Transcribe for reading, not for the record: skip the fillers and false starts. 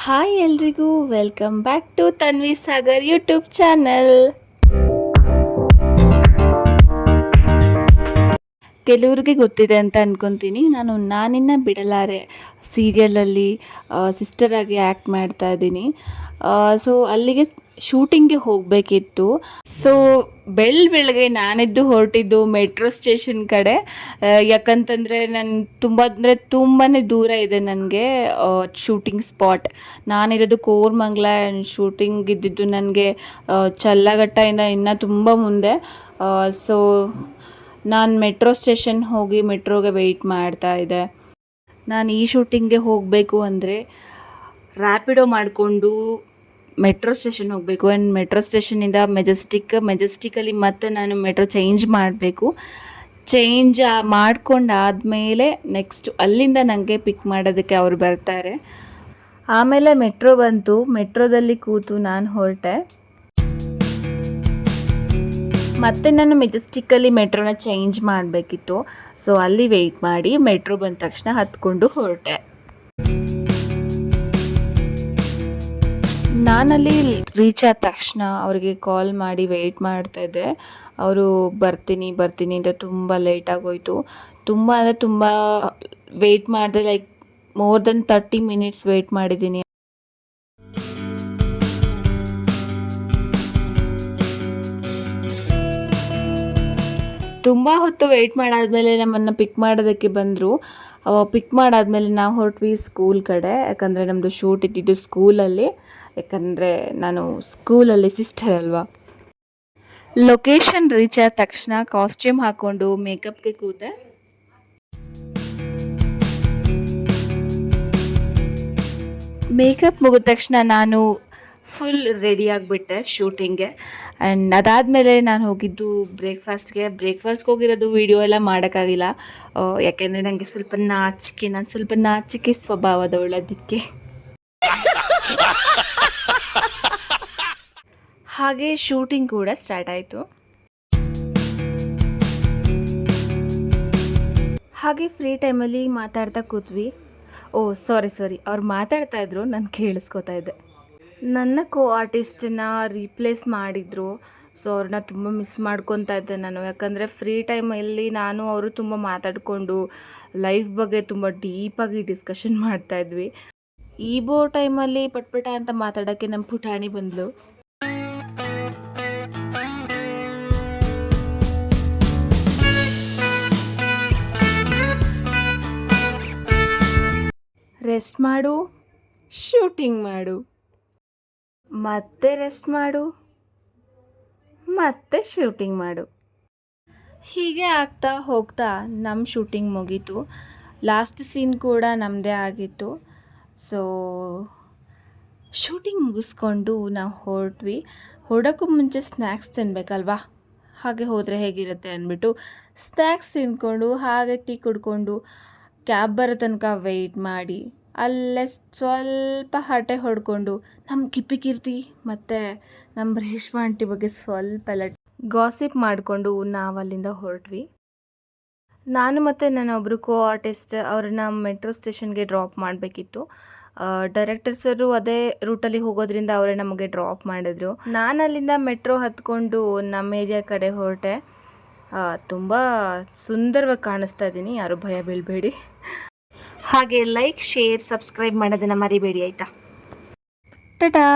Hi ಎಲ್ರಿಗೂ welcome back to Tanvi Sagar YouTube channel. ಕೆಲವ್ರಿಗೆ ಗೊತ್ತಿದೆ ಅಂತ ಅನ್ಕೊತೀನಿ, ನಾನಿನ್ನ ಬಿಡಲಾರೆ ಸೀರಿಯಲಲ್ಲಿ ಸಿಸ್ಟರ್ ಆಗಿ ಆ್ಯಕ್ಟ್ ಮಾಡ್ತಾ ಇದ್ದೀನಿ. ಸೊ ಅಲ್ಲಿಗೆ ಶೂಟಿಂಗ್ಗೆ ಹೋಗಬೇಕಿತ್ತು. ಸೊ ಬೆಳಗ್ಗೆ ನಾನೆದ್ದು ಹೊರಟಿದ್ದು ಮೆಟ್ರೋ ಸ್ಟೇಷನ್ ಕಡೆ. ಯಾಕಂತಂದರೆ ನಾನು ತುಂಬಾ ದೂರ ಇದೆ ನನಗೆ ಶೂಟಿಂಗ್ ಸ್ಪಾಟ್. ನಾನಿರೋದು ಕೋರಮಂಗಲ. ಶೂಟಿಂಗ್ ಇದ್ದಿದ್ದು ನನಗೆ ಚಲ್ಲಘಟ್ಟದಿಂದ ಇನ್ನೂ ತುಂಬ ಮುಂದೆ. ಸೊ ನಾನು ಮೆಟ್ರೋ ಸ್ಟೇಷನ್ ಹೋಗಿ ಮೆಟ್ರೋಗೆ ವೆಯ್ಟ್ ಮಾಡ್ತಾ ಇದ್ದೆ. ನಾನು ಈ ಶೂಟಿಂಗ್ಗೆ ಹೋಗಬೇಕು ಅಂದರೆ ರ್ಯಾಪಿಡೋ ಮಾಡಿಕೊಂಡು ಮೆಟ್ರೋ ಸ್ಟೇಷನ್ ಹೋಗಬೇಕು. ಆ್ಯಂಡ್ ಮೆಟ್ರೋ ಸ್ಟೇಷನಿಂದ ಮೆಜೆಸ್ಟಿಕಲ್ಲಿ ಮತ್ತೆ ನಾನು ಮೆಟ್ರೋ ಚೇಂಜ್ ಮಾಡಬೇಕು. ಚೇಂಜ್ ಮಾಡ್ಕೊಂಡಾದಮೇಲೆ ನೆಕ್ಸ್ಟ್ ಅಲ್ಲಿಂದ ನನಗೆ ಪಿಕ್ ಮಾಡೋದಕ್ಕೆ ಅವರು ಬರ್ತಾರೆ. ಆಮೇಲೆ ಮೆಟ್ರೋ ಬಂತು. ಮೆಟ್ರೋದಲ್ಲಿ ಕೂತು ನಾನು ಹೊರಟೆ. ಮತ್ತೆ ನಾನು ಮೆಜೆಸ್ಟಿಕಲ್ಲಿ ಮೆಟ್ರೋನ ಚೇಂಜ್ ಮಾಡಬೇಕಿತ್ತು. ಸೊ ಅಲ್ಲಿ ವೆಯ್ಟ್ ಮಾಡಿ ಮೆಟ್ರೋ ಬಂದ ತಕ್ಷಣ ಹತ್ಕೊಂಡು ಹೊರಟೆ. ನಾನಲ್ಲಿ ರೀಚ್ ಆದ ತಕ್ಷಣ ಅವರಿಗೆ ಕಾಲ್ ಮಾಡಿ ವೆಯ್ಟ್ ಮಾಡ್ತಾಯಿದ್ದೆ. ಅವರು ಬರ್ತೀನಿ ಅಂತ ತುಂಬ ಲೇಟ್ ಆಗೋಯಿತು. ತುಂಬ ಅಂದರೆ ತುಂಬ ವೆಯ್ಟ್ ಮಾಡಿದೆ. Like more than 30 minutes wait ಮಾಡಿದ್ದೀನಿ. ತುಂಬ ಹೊತ್ತು ವೆಯ್ಟ್ ಮಾಡಾದಮೇಲೆ ನಮ್ಮನ್ನು ಪಿಕ್ ಮಾಡೋದಕ್ಕೆ ಬಂದರು. ಪಿಕ್ ಮಾಡಾದಮೇಲೆ ನಾವು ಹೊರಟ್ವಿ ಸ್ಕೂಲ್ ಕಡೆ. ಯಾಕಂದರೆ ನಮ್ಮದು ಶೂಟ್ ಇದ್ದಿದ್ದು ಸ್ಕೂಲಲ್ಲಿ. ಯಾಕಂದರೆ ನಾನು ಸ್ಕೂಲಲ್ಲಿ ಸಿಸ್ಟರ್ ಅಲ್ವಾ. ಲೊಕೇಶನ್ ರೀಚ್ ಆದ ತಕ್ಷಣ ಕಾಸ್ಟ್ಯೂಮ್ ಹಾಕ್ಕೊಂಡು ಮೇಕಪ್ಗೆ ಕೂತೆ. ಮೇಕಪ್ ಮುಗಿದ ತಕ್ಷಣ ನಾನು ಫುಲ್ ರೆಡಿ ಆಗಿಬಿಟ್ಟೆ ಶೂಟಿಂಗ್ಗೆ. ಆ್ಯಂಡ್ ಅದಾದಮೇಲೆ ನಾನು ಹೋಗಿದ್ದು ಬ್ರೇಕ್ಫಾಸ್ಟ್ಗೆ ಹೋಗಿರೋದು ವೀಡಿಯೋ ಎಲ್ಲ ಮಾಡೋಕ್ಕಾಗಿಲ್ಲ. ಯಾಕೆಂದರೆ ನನಗೆ ನಾನು ಸ್ವಲ್ಪ ನಾಚಿಕೆ ಸ್ವಭಾವದವಳು. ಅದಕ್ಕೆ ಹಾಗೆ ಶೂಟಿಂಗ್ ಕೂಡ ಸ್ಟಾರ್ಟ್ ಆಯಿತು. ಹಾಗೆ ಫ್ರೀ ಟೈಮಲ್ಲಿ ಮಾತಾಡ್ತಾ ಕೂತ್ವಿ. ಸಾರಿ ಅವ್ರು ಮಾತಾಡ್ತಾ ಇದ್ರು, ನಾನು ಕೇಳಿಸ್ಕೊತಾ ಇದ್ದೆ. ನನ್ನ ಆರ್ಟಿಸ್ಟನ್ನ ರೀಪ್ಲೇಸ್ ಮಾಡಿದರು. ಸೊ ಅವ್ರನ್ನ ತುಂಬ ಮಿಸ್ ಮಾಡ್ಕೊತಾ ಇದ್ದೆ ನಾನು. ಯಾಕಂದರೆ ಫ್ರೀ ಟೈಮಲ್ಲಿ ನಾನು ಅವರು ತುಂಬ ಮಾತಾಡಿಕೊಂಡು ಲೈಫ್ ಬಗ್ಗೆ ತುಂಬ ಡೀಪಾಗಿ ಡಿಸ್ಕಷನ್ ಮಾಡ್ತಾಯಿದ್ವಿ. ಈಬೋ ಟೈಮಲ್ಲಿ ಪಟ್ಪಟ ಅಂತ ಮಾತಾಡೋಕ್ಕೆ ನಮ್ಮ ಪುಟಾಣಿ ಬಂದಳು. ರೆಸ್ಟ್ ಮಾಡು, ಶೂಟಿಂಗ್ ಮಾಡು, ಮತ್ತೆ ರೆಸ್ಟ್ ಮಾಡು, ಮತ್ತೆ ಶೂಟಿಂಗ್ ಮಾಡು. ಹೀಗೆ ಆಗ್ತಾ ಹೋಗ್ತಾ ನಮ್ಮ ಶೂಟಿಂಗ್ ಮುಗೀತು. ಲಾಸ್ಟ್ ಸೀನ್ ಕೂಡ ನಮ್ಮದೇ ಆಗಿತ್ತು. ಸೊ ಶೂಟಿಂಗ್ ಮುಗಿಸ್ಕೊಂಡು ನಾವು ಹೊರಡೋಕ್ಕೂ ಮುಂಚೆ ಸ್ನ್ಯಾಕ್ಸ್ ತಿನ್ನಬೇಕಲ್ವಾ. ಹಾಗೆ ಹೋದರೆ ಹೇಗಿರುತ್ತೆ ಅಂದ್ಬಿಟ್ಟು ಸ್ನ್ಯಾಕ್ಸ್ ತಿಂದ್ಕೊಂಡು ಹಾಗೆ ಟೀ ಕುಡ್ಕೊಂಡು ಕ್ಯಾಬ್ ಬರೋ ತನಕ ವೆಯ್ಟ್ ಮಾಡಿ ಅಲ್ಲೇ ಸ್ವಲ್ಪ ಹರಟೆ ಹೊಡ್ಕೊಂಡು ನಮ್ಮ ಕಿರ್ತಿ ಮತ್ತು ನಮ್ಮ ರೇಷ್ಮಾ ಆಂಟಿ ಬಗ್ಗೆ ಸ್ವಲ್ಪ ಎಲ್ಲ ಗಾಸಿಪ್ ಮಾಡಿಕೊಂಡು ನಾವು ಅಲ್ಲಿಂದ ಹೊರಟ್ವಿ. ನಾನು ಮತ್ತು ನನ್ನೊಬ್ಬರು ಆರ್ಟಿಸ್ಟ್ ಅವ್ರನ್ನ ಮೆಟ್ರೋ ಸ್ಟೇಷನ್ಗೆ ಡ್ರಾಪ್ ಮಾಡಬೇಕಿತ್ತು. ಡೈರೆಕ್ಟರ್ ಸರು ಅದೇ ರೂಟಲ್ಲಿ ಹೋಗೋದ್ರಿಂದ ಅವರೇ ನಮಗೆ ಡ್ರಾಪ್ ಮಾಡಿದ್ರು. ನಾನು ಅಲ್ಲಿಂದ ಮೆಟ್ರೋ ಹತ್ಕೊಂಡು ನಮ್ಮ ಏರಿಯಾ ಕಡೆ ಹೊರಟೆ. ತುಂಬ ಸುಂದರವಾಗಿ ಕಾಣಿಸ್ತಾ ಇದ್ದೀನಿ, ಯಾರು ಭಯ ಬೀಳಬೇಡಿ. ಹಾಗೆ ಲೈಕ್, ಶೇರ್, ಸಬ್ಸ್ಕ್ರೈಬ್ ಮಾಡೋದನ್ನು ಮರಿಬೇಡಿ ಆಯಿತಾ. ಟಾಟಾ.